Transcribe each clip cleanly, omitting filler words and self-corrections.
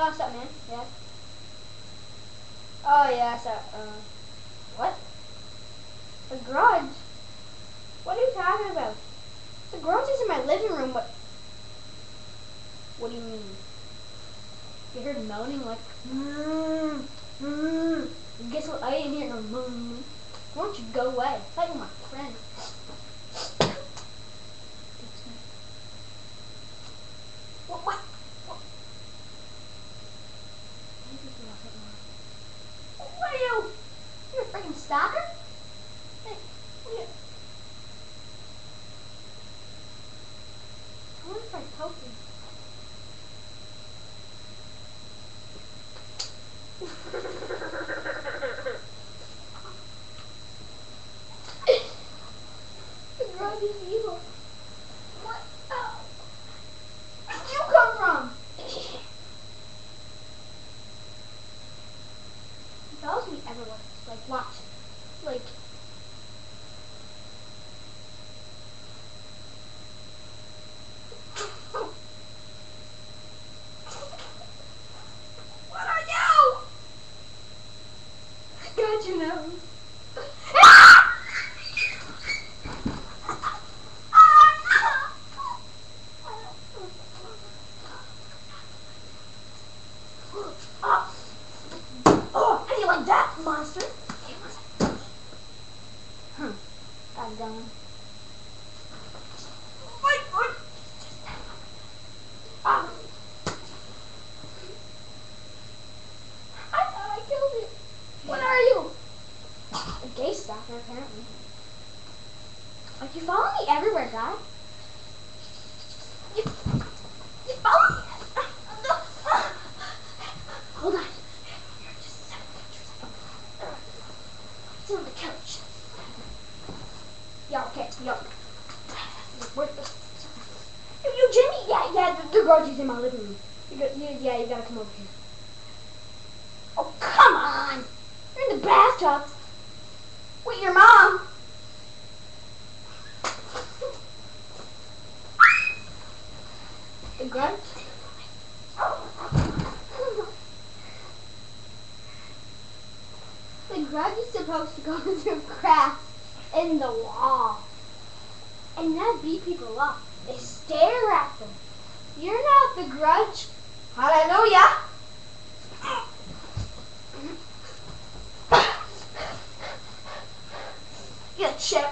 Oh, what's up, man? Yeah. Oh, yeah, so, what? A garage? What are you talking about? The garage is in my living room, but... What do you mean? You heard moaning like... Guess what? I didn't hear no moaning. Why don't you go away? I thought you were my friend. What? What are you? You're a freaking stalker? Hey, what are you? I wonder if I told you. The garage is evil. What? Oh. Where did you come from? He follows me everywhere. Like, watch. Like... What are you? God, you know. Oh, how do you like that, monster? I'm done. Wait. I thought I killed it. What are you? A gay stalker, apparently. Like, you follow me everywhere, guy. You follow me. Hold on. Sit on the couch. Yeah, okay. Yo. You, Jimmy? Yeah, the garage is in my living room. You gotta come over here. Oh, come on! You're in the bathtub. Wait, your mom? The garage? The garage is supposed to go through cracks in the wall. And that beat people up. They stare at them. You're not the Grudge. Hallelujah. Get shit.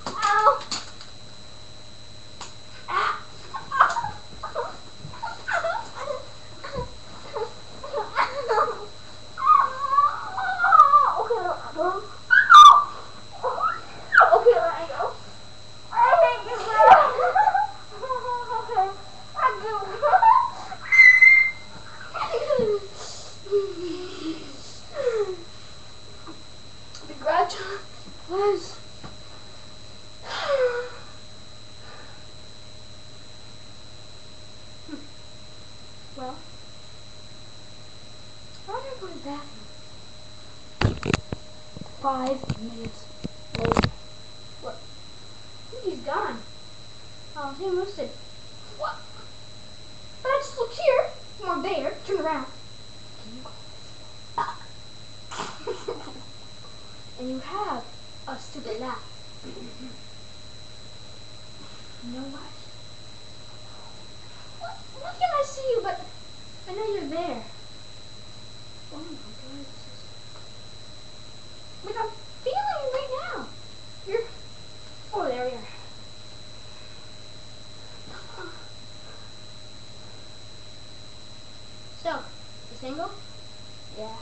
Ow. The Grudge was well, how did I go to the bathroom? 5 minutes later. What? I think he's gone. Oh, he must have. What? But I just looked here. You weren't there. Turn around. And you have a stupid laugh. You know what? Why can't I see you? But I know you're there. Oh my God. Like, I'm feeling you right now. You're... Oh, there we are. So, you single? Yeah.